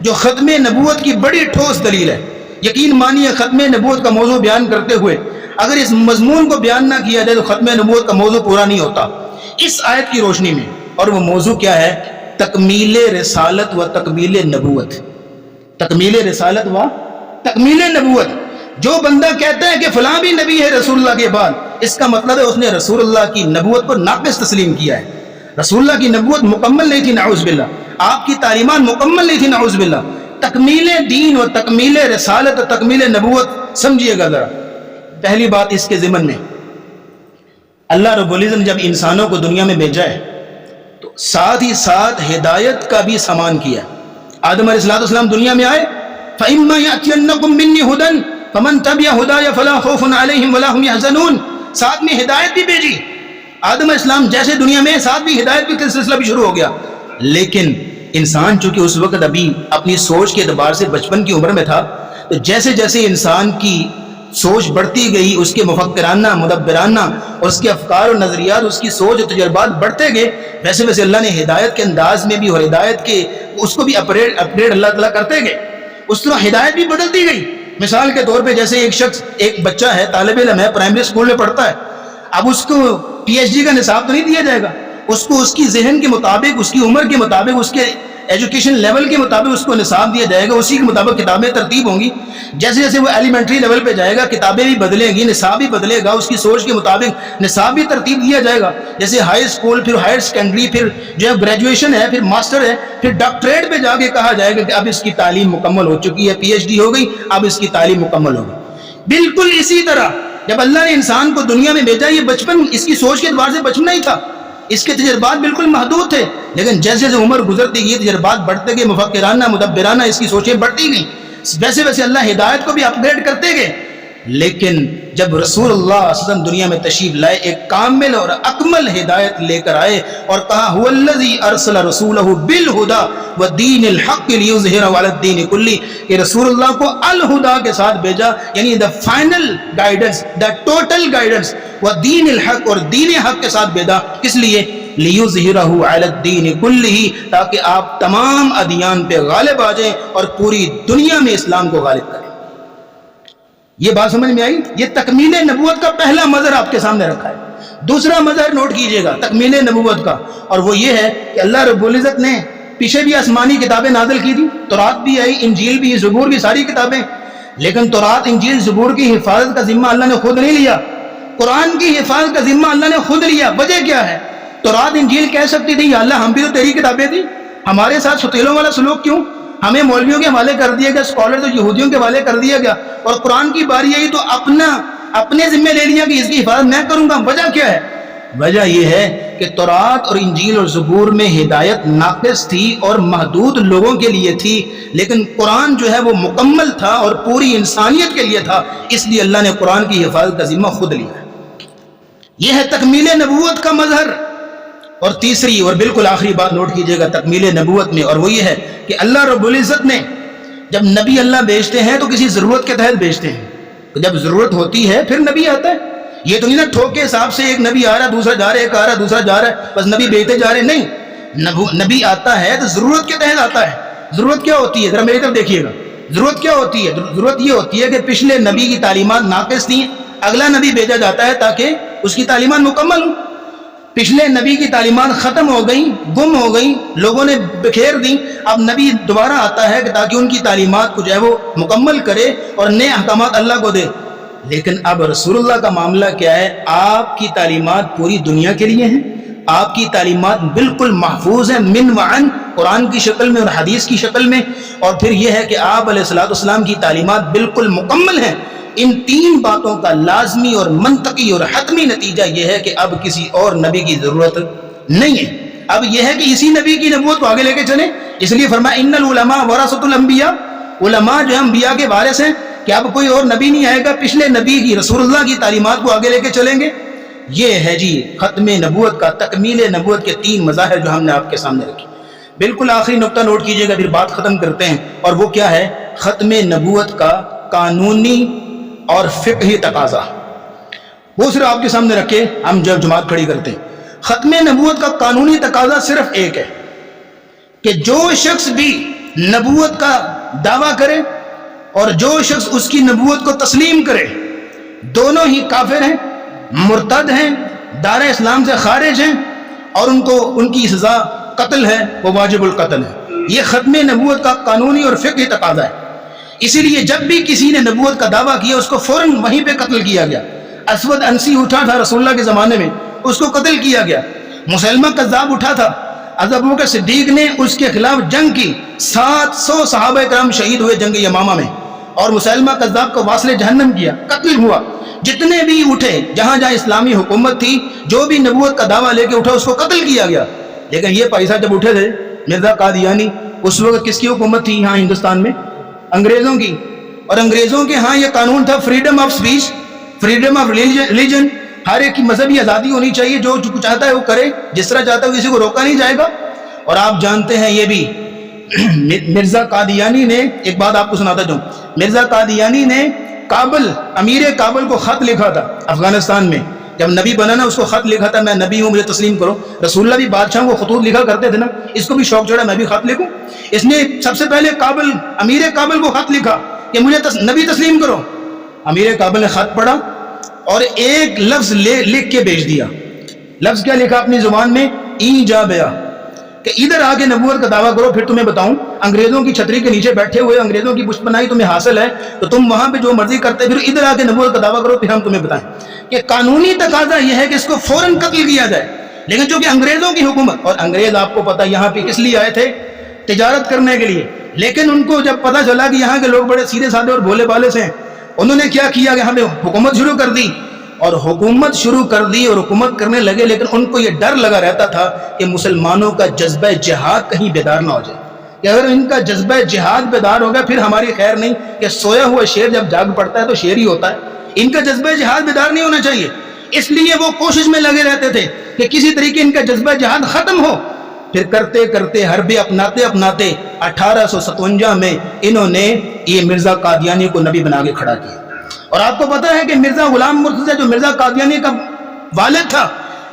Speaker 1: جو ختم نبوت کی بڑی ٹھوس دلیل ہے۔ یقین مانیے ختم نبوت کا موضوع بیان کرتے ہوئے اگر اس مضمون کو بیان نہ کیا جائے تو ختم نبوت کا موضوع پورا نہیں ہوتا اس آیت کی روشنی میں، اور وہ موضوع کیا ہے؟ تکمیل رسالت و تکمیل نبوت۔ تکمیل رسالت و تکمیل نبوت۔ جو بندہ کہتا ہے کہ فلاں بھی نبی ہے رسول اللہ کے بعد، اس کا مطلب ہے اس نے رسول اللہ کی نبوت کو ناقص تسلیم کیا ہے۔ رسول اللہ کی نبوت مکمل نہیں تھی نعوذ باللہ، آپ کی تعلیمات مکمل نہیں تھی نعوذ باللہ۔ تکمیل دین و تکمیل رسالت و تکمیل نبوت سمجھیے گا ذرا۔ پہلی بات اس کے ضمن میں، اللہ رب العزت نے جب انسانوں کو دنیا میں بھیجا ہے تو ساتھ ہی ساتھ ہدایت کا بھی سامان کیا۔ آدم علیہ السلام دنیا میں آئے، فَإِمَّا يَأْتِيَنَّكُم مِّنِّي هُدًى فَمَن تَبِعَ هُدَايَ فَلَا خَوْفٌ عَلَيْهِمْ وَلَا هُمْ يَحْزَنُونَ، ساتھ میں ہدایت بھی بھیجی۔ آدم علیہ السلام جیسے دنیا میں ساتھ بھی ہدایت بھی کا سلسلہ بھی شروع ہو گیا، لیکن انسان چونکہ اس وقت ابھی اپنی سوچ کے اعتبار سے بچپن کی عمر میں تھا، تو جیسے جیسے انسان کی سوچ بڑھتی گئی، اس کے مفکرانہ مدبرانہ اور اس کے افکار اور نظریات، اس کی سوچ اور تجربات بڑھتے گئے، ویسے ویسے اللہ نے ہدایت کے انداز میں بھی اور ہدایت کے اس کو بھی اپگریڈ اللہ تعالیٰ کرتے گئے، اس طرح ہدایت بھی بدلتی گئی۔ مثال کے طور پہ جیسے ایک شخص، ایک بچہ ہے، طالب علم ہے، پرائمری اسکول میں پڑھتا ہے، اب اس کو PhD کا نصاب تو نہیں دیا جائے گا، اس کو اس کی ذہن کے مطابق، اس کی عمر کے مطابق، اس کے ایجوکیشن لیول کے مطابق اس کو نصاب دیا جائے گا، اسی کے مطابق کتابیں ترتیب ہوں گی۔ جیسے جیسے وہ ایلیمنٹری لیول پہ جائے گا کتابیں بھی بدلیں گی، نصاب بھی بدلے گا، اس کی سوچ کے مطابق نصاب بھی ترتیب دیا جائے گا۔ جیسے ہائی اسکول، پھر ہائر سیکنڈری، پھر جو ہے گریجویشن ہے، پھر ماسٹر ہے، پھر ڈاکٹریٹ پہ جا کے کہا جائے گا کہ اب اس کی تعلیم مکمل ہو چکی ہے، PhD ہو گئی، اب اس کی تعلیم مکمل ہو گئی۔ بالکل اسی طرح جب اللہ نے انسان کو دنیا میں بھیجا، یہ بچپن اس کی سوچ کے اعتبار سے بچپن نہیں تھا، اس کے تجربات بالکل محدود تھے، لیکن جیسے جیسے عمر گزرتی گئی، تجربات بڑھتے گئے، مفکرانہ مدبرانہ اس کی سوچیں بڑھتی گئیں، ویسے ویسے اللہ ہدایت کو بھی اپگریڈ کرتے گئے۔ لیکن جب رسول اللہ صلی اللہ علیہ وسلم دنیا میں تشریف لائے، ایک کامل اور اکمل ہدایت لے کر آئے اور کہا هو الذی ارسل رسولہ بالہدی ودین الحق لیظہرہ علی الدین کلہ، کہ رسول اللہ کو الہدا کے ساتھ بھیجا، یعنی the final guidance, the total guidance, ودین الحق، اور دین حق کے ساتھ بھیجا، کس لیے؟ لیظہرہ علی الدین کلہ، تاکہ آپ تمام ادیان پہ غالب آ جائیں اور پوری دنیا میں اسلام کو غالب کریں۔ یہ بات سمجھ میں آئی؟ یہ تکمیل نبوت کا پہلا مظہر آپ کے سامنے رکھا ہے۔ دوسرا مظہر نوٹ کیجئے گا تکمیل نبوت کا، اور وہ یہ ہے کہ اللہ رب العزت نے پیچھے بھی آسمانی کتابیں نازل کی تھی، تورات بھی آئی، انجیل بھی، زبور بھی، ساری کتابیں، لیکن تورات، انجیل، زبور کی حفاظت کا ذمہ اللہ نے خود نہیں لیا، قرآن کی حفاظت کا ذمہ اللہ نے خود لیا۔ وجہ کیا ہے؟ تورات انجیل کہہ سکتی تھی یا اللہ ہم بھی تو تیری کتابیں تھی، ہمارے ساتھ ستیلوں والا سلوک کیوں؟ ہمیں مولویوں کے حوالے کر دیا گیا، اسکالر تو یہودیوں کے حوالے کر دیا گیا، اور قرآن کی باری آئی تو اپنے ذمہ لے لیا کہ اس کی حفاظت میں کروں گا۔ وجہ کیا ہے؟ وجہ یہ ہے کہ تورات اور انجیل اور زبور میں ہدایت ناقص تھی اور محدود لوگوں کے لیے تھی، لیکن قرآن جو ہے وہ مکمل تھا اور پوری انسانیت کے لیے تھا، اس لیے اللہ نے قرآن کی حفاظت کا ذمہ خود لیا۔ یہ ہے تکمیل نبوت کا مظہر۔ اور تیسری اور بالکل آخری بات نوٹ کیجئے گا تکمیل نبوت میں، اور وہ یہ ہے کہ اللہ رب العزت نے جب نبی اللہ بھیجتے ہیں تو کسی ضرورت کے تحت بھیجتے ہیں، جب ضرورت ہوتی ہے پھر نبی آتا ہے۔ یہ تو نہیں نا ٹھوک کے حساب سے ایک نبی آ رہا ہے دوسرا جا رہا ہے، ایک آ رہا ہے دوسرا جا رہا ہے، بس نبی بھیجتے جا رہے ہیں، نہیں، نبی آتا ہے تو ضرورت کے تحت آتا ہے۔ ضرورت کیا ہوتی ہے؟ ذرا میری طرف دیکھیے گا، ضرورت کیا ہوتی ہے؟ ضرورت یہ ہوتی ہے کہ پچھلے نبی کی تعلیمات ناقص تھیں، اگلا نبی بھیجا جاتا ہے تاکہ اس کی تعلیمات مکمل ہوں۔ پچھلے نبی کی تعلیمات ختم ہو گئیں، گم ہو گئیں، لوگوں نے بکھیر دیں، اب نبی دوبارہ آتا ہے کہ تاکہ ان کی تعلیمات کو جو ہے وہ مکمل کرے اور نئے احکامات اللہ کو دے۔ لیکن اب رسول اللہ کا معاملہ کیا ہے؟ آپ کی تعلیمات پوری دنیا کے لیے ہیں، آپ کی تعلیمات بالکل محفوظ ہیں من وعن، قرآن کی شکل میں اور حدیث کی شکل میں، اور پھر یہ ہے کہ آپ علیہ السلام کی تعلیمات بالکل مکمل ہیں۔ ان تین باتوں کا لازمی اور منطقی اور حتمی نتیجہ یہ ہے کہ اب کسی اور نبی کی ضرورت نہیں ہے۔ اب یہ ہے کہ اسی نبی کی نبوت کو آگے لے کے چلیں، اس لیے فرمایا ان العلماء ورثۃ الانبیاء، علماء جو ہیں انبیاء کے وارث ہیں، کہ اب کوئی اور نبی نہیں آئے گا، پچھلے نبی کی رسول اللہ کی تعلیمات کو آگے لے کے چلیں گے۔ یہ ہے جی ختم نبوت کا، تکمیل نبوت کے تین مظاہر جو ہم نے آپ کے سامنے رکھے۔ بالکل آخری نقطہ نوٹ کیجئے گا، پھر بات ختم کرتے ہیں، اور وہ کیا ہے؟ ختم نبوت کا قانونی اور فقہی تقاضا، وہ صرف آپ کے سامنے رکھے ہم جب جماعت کھڑی کرتے ہیں۔ ختم نبوت کا قانونی تقاضا صرف ایک ہے کہ جو شخص بھی نبوت کا دعویٰ کرے اور جو شخص اس کی نبوت کو تسلیم کرے، دونوں ہی کافر ہیں، مرتد ہیں، دار اسلام سے خارج ہیں، اور ان کی سزا قتل ہے، وہ واجب القتل ہے۔ یہ ختم نبوت کا قانونی اور فقہی تقاضا ہے۔ اسی لیے جب بھی کسی نے نبوت کا دعویٰ کیا اس کو فوراً وہیں پہ قتل کیا گیا۔ اسود انسی اٹھا تھا رسول اللہ کے زمانے میں، اس کو قتل کیا گیا۔ مسلمہ کذاب اٹھا تھا، حضرت ابوبکر صدیق نے اس کے خلاف جنگ کی، 700 صحابہ کرام شہید ہوئے جنگ یمامہ میں، اور مسلمہ کذاب کو واصل جہنم کیا، قتل ہوا۔ جتنے بھی اٹھے، جہاں جہاں اسلامی حکومت تھی، جو بھی نبوت کا دعویٰ لے کے اٹھا اس کو قتل کیا گیا۔ لیکن یہ بھائی صاحب جب اٹھے تھے، مرزا قادیانی، اس وقت کس کی حکومت تھی یہاں ہندوستان میں؟ انگریزوں کی، اور انگریزوں کے ہاں یہ قانون تھا freedom of speech, freedom of religion, ہر ایک کی مذہبی آزادی ہونی چاہیے، جو چاہتا ہے وہ کرے، جس طرح چاہتا ہے کسی کو روکا نہیں جائے گا۔ اور آپ جانتے ہیں یہ بھی مرزا قادیانی نے، ایک بات آپ کو سناتا جاؤں، مرزا قادیانی نے امیر کابل کو خط لکھا تھا افغانستان میں، جب نبی بنا نا اس کو خط لکھا تھا، میں نبی ہوں مجھے تسلیم کرو۔ رسول اللہ بھی بادشاہوں کو خطوط لکھا کرتے تھے نا، اس کو بھی شوق چڑھا میں بھی خط لکھوں۔ اس نے سب سے پہلے امیر کابل کو خط لکھا کہ مجھے نبی تسلیم کرو۔ امیر کابل نے خط پڑھا اور ایک لفظ لکھ کے بھیج دیا۔ لفظ کیا لکھا اپنی زبان میں؟ ایجابیا، کہ ادھر آ کے نبوت کا دعویٰ کرو پھر تمہیں بتاؤں۔ انگریزوں کی چھتری کے نیچے بیٹھے ہوئے، انگریزوں کی پشت پناہی تمہیں حاصل ہے تو تم وہاں پہ جو مرضی کرتے، پھر ادھر آ کے نبوت کا دعویٰ کرو پھر ہم تمہیں بتائیں۔ کہ قانونی تقاضا یہ ہے کہ اس کو فوراً قتل کیا جائے، لیکن جو کہ انگریزوں کی حکومت، اور انگریز آپ کو پتہ یہاں پہ کس لیے آئے تھے؟ تجارت کرنے کے لیے۔ لیکن ان کو جب پتہ چلا کہ یہاں کے لوگ بڑے سیدھے سادھے اور بھولے بالے سے ہیں، انہوں نے کیا کیا کہ ہمیں حکومت شروع کر دی، اور حکومت شروع کر دی اور حکومت کرنے لگے، لیکن ان کو یہ ڈر لگا رہتا تھا کہ مسلمانوں کا جذبہ جہاد کہیں بیدار نہ ہو جائے، کہ اگر ان کا جذبہ جہاد بیدار ہوگا پھر ہماری خیر نہیں، کہ سویا ہوا شیر جب جاگ پڑتا ہے تو شیر ہی ہوتا ہے۔ ان کا جذبہ جہاد بیدار نہیں ہونا چاہیے، اس لیے وہ کوشش میں لگے رہتے تھے کہ کسی طریقے ان کا جذبہ جہاد ختم ہو۔ پھر کرتے کرتے حربے اپناتے 1857 میں انہوں نے یہ مرزا قادیانی کو نبی بنا کے کھڑا کیا۔ اور آپ کو پتہ ہے کہ مرزا غلام مرتضیٰ جو مرزا قادیانی کا والد تھا،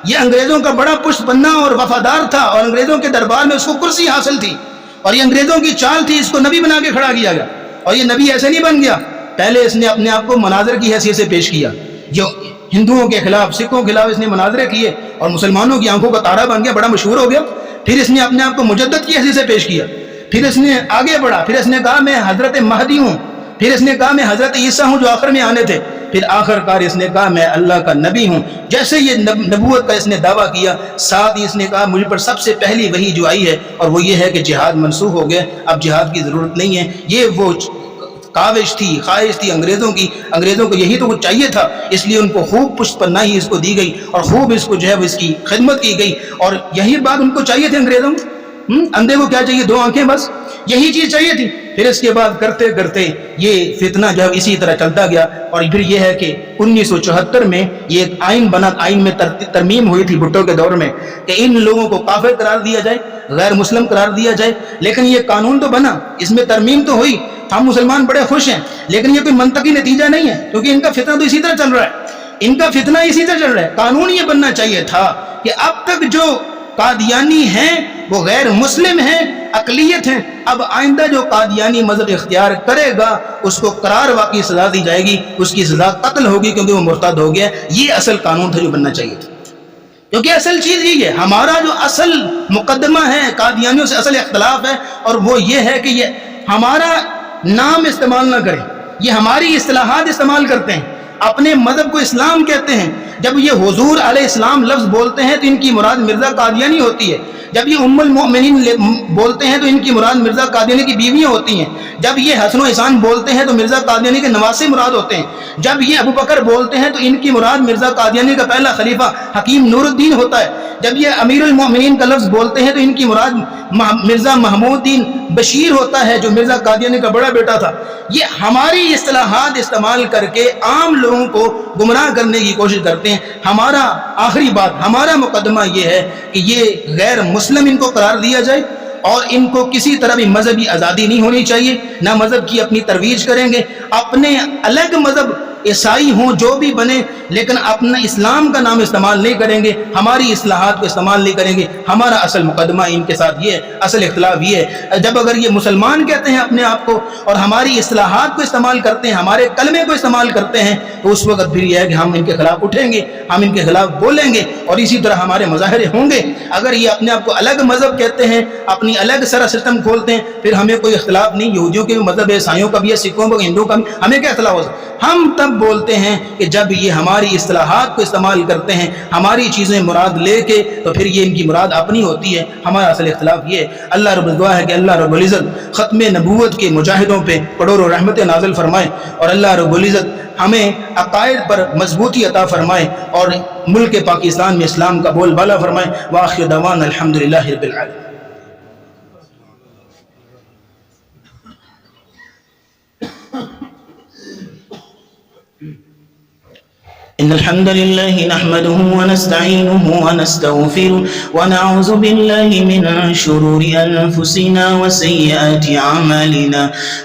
Speaker 1: یہ انگریزوں کا بڑا پشت پناہ اور وفادار تھا، اور انگریزوں کے دربار میں اس کو کرسی حاصل تھی، اور یہ انگریزوں کی چال تھی، اس کو نبی بنا کے کھڑا کیا گیا۔ اور یہ نبی ایسے نہیں بن گیا، پہلے اس نے اپنے آپ کو مناظر کی حیثیت سے پیش کیا، جو ہندوؤں کے خلاف، سکھوں کے خلاف اس نے مناظرے کیے اور مسلمانوں کی آنکھوں کا تارا بن گیا، بڑا مشہور ہو گیا۔ پھر اس نے اپنے آپ کو مجدد کی حیثیت سے پیش کیا، پھر اس نے آگے بڑھا، پھر اس نے کہا میں حضرت مہدی ہوں، پھر اس نے کہا میں حضرت عیسیٰ ہوں جو آخر میں آنے تھے۔ پھر آخر کار اس نے کہا میں اللہ کا نبی ہوں. جیسے یہ نبوت کا اس نے دعویٰ کیا، ساتھ ہی اس نے کہا مجھ پر سب سے پہلی وحی جو آئی ہے اور وہ یہ ہے کہ جہاد منسوخ ہو گیا، اب جہاد کی ضرورت نہیں ہے. یہ وہ کاوش تھی، خواہش تھی انگریزوں کی. انگریزوں کو یہی تو کچھ چاہیے تھا، اس لیے ان کو خوب پشت پناہی اس کو دی گئی اور خوب اس کو جو ہے وہ اس کی خدمت کی گئی. اور یہی بات ان کو چاہیے تھی انگریزوں کو. اندھے کو کیا چاہیے؟ 2 آنکھیں بس، یہی چیز چاہیے تھی. پھر اس کے بعد کرتے کرتے یہ فتنہ جو ہے اسی طرح چلتا گیا. اور پھر یہ ہے کہ 1974 میں یہ ایک آئین بنا، آئین میں ترمیم ہوئی تھی بھٹو کے دور میں کہ ان لوگوں کو کافر قرار دیا جائے، غیر مسلم قرار دیا جائے. لیکن یہ قانون تو بنا، اس میں ترمیم تو ہوئی، ہم مسلمان بڑے خوش ہیں، لیکن یہ کوئی منطقی نتیجہ نہیں ہے کیونکہ ان کا فتنہ تو اسی طرح چل رہا ہے. ان کا فتنہ اسی طرح چل رہا ہے. قانون یہ بننا چاہیے تھا کہ اب تک جو قادیانی ہیں وہ غیر مسلم ہیں، اقلیت ہیں، اب آئندہ جو قادیانی مذہب اختیار کرے گا اس کو قرار واقعی سزا دی جائے گی، اس کی سزا قتل ہوگی کیونکہ وہ مرتد ہو گیا. یہ اصل قانون تھا جو بننا چاہیے تھا. کیونکہ اصل چیز یہی ہے، ہمارا جو اصل مقدمہ ہے قادیانیوں سے اصل اختلاف ہے، اور وہ یہ ہے کہ یہ ہمارا نام استعمال نہ کریں، یہ ہماری اصطلاحات استعمال کرتے ہیں، اپنے مذہب کو اسلام کہتے ہیں. جب یہ حضور علیہ السلام لفظ بولتے ہیں تو ان کی مراد مرزا قادیانی ہوتی ہے. جب یہ ام المؤمنین بولتے ہیں تو ان کی مراد مرزا قادیانی کی بیویاں ہوتی ہیں. جب یہ حسن و احسان بولتے ہیں تو مرزا قادیانی کے نواسے مراد ہوتے ہیں. جب یہ ابو بکر بولتے ہیں تو ان کی مراد مرزا قادیانی کا پہلا خلیفہ حکیم نور الدین ہوتا ہے. جب یہ امیر المؤمنین کا لفظ بولتے ہیں تو ان کی مراد مرزا محمود الدین بشیر ہوتا ہے جو مرزا قادیانی کا بڑا بیٹا تھا. یہ ہماری اصطلاحات استعمال کر کے عام لوگوں کو گمراہ کرنے کی کوشش کرتے ہیں. ہمارا آخری بات، ہمارا مقدمہ یہ ہے کہ یہ غیر مسلم ان کو قرار دیا جائے اور ان کو کسی طرح بھی مذہبی آزادی نہیں ہونی چاہیے، نہ مذہب کی اپنی ترویج کریں گے. اپنے الگ مذہب عیسائی ہوں جو بھی بنے، لیکن اپنا اسلام کا نام استعمال نہیں کریں گے، ہماری اصلاحات کو استعمال نہیں کریں گے. ہمارا اصل مقدمہ ان کے ساتھ یہ ہے، اصل اختلاف یہ ہے. جب اگر یہ مسلمان کہتے ہیں اپنے آپ کو اور ہماری اصلاحات کو استعمال کرتے ہیں، ہمارے کلمے کو استعمال کرتے ہیں، تو اس وقت پھر یہ ہے کہ ہم ان کے خلاف اٹھیں گے، ہم ان کے خلاف بولیں گے اور اسی طرح ہمارے مظاہرے ہوں گے. اگر یہ اپنے آپ کو الگ مذہب کہتے ہیں، اپنی الگ سارا سسٹم کھولتے ہیں، پھر ہمیں کوئی اختلاف نہیں. یہودیوں کے بھی مذہب ہے، عیسائیوں کا بھی ہے، سکھوں کا، ہندوؤں کا بھی، ہمیں کیا اختلاف ہو سکتا؟ ہم تب بولتے ہیں کہ جب یہ ہماری اصطلاحات کو استعمال کرتے ہیں، ہماری چیزیں مراد لے کے، تو پھر یہ ان کی مراد اپنی ہوتی ہے. ہمارا اصل اختلاف یہ ہے. اللہ رب الدعا ہے کہ اللہ رب العزت ختم نبوت کے مجاہدوں پہ کروڑوں رحمت نازل فرمائے، اور اللہ رب العزت ہمیں عقائد پر مضبوطی عطا فرمائے اور ملک پاکستان میں اسلام کا بول بالا فرمائے. وآخر دعوانا الحمدللہ رب العالمین. إن الحمد لله نحمده ونستعينه ونستغفره ونعوذ بالله من شرور أنفسنا وسيئات أعمالنا.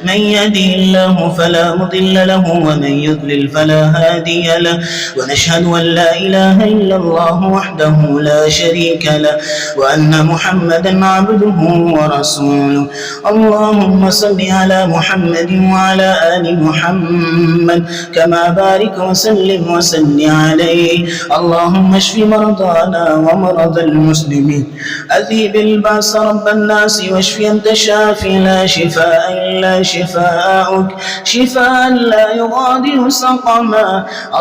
Speaker 1: من يهده الله فلا مضل له ومن يضلل فلا هادي له. ونشهد أن لا إله إلا الله وحده لا شريك له وأن محمدا عبده ورسوله. اللهم صل على محمد وعلى آل محمد كما بارك وسلم عليه. اللهم اشف مرضانا ومرضى المسلمين. أذهب البأس رب الناس واشف أنت الشافي لا شفاء إلا شفاءك شفاء لا يغادر سقما.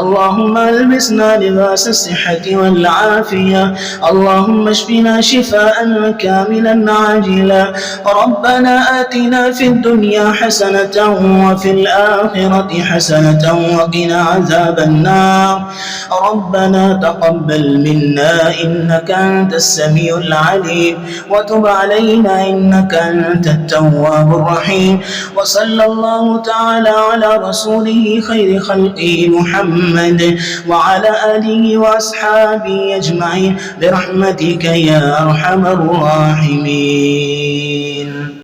Speaker 1: اللهم البسنا لباس الصحة والعافية. اللهم اشفنا شفاء كاملا عاجلا. ربنا آتنا في الدنيا حسنة وفي الآخرة حسنة وقنا عذاب النار. ربنا تقبل منا إنك أنت السميع العليم وتب علينا إنك أنت التواب الرحيم. وصلى الله تعالى على رسوله خير خلقه محمد وعلى آله وأصحابه أجمعين برحمتك يا أرحم الراحمين.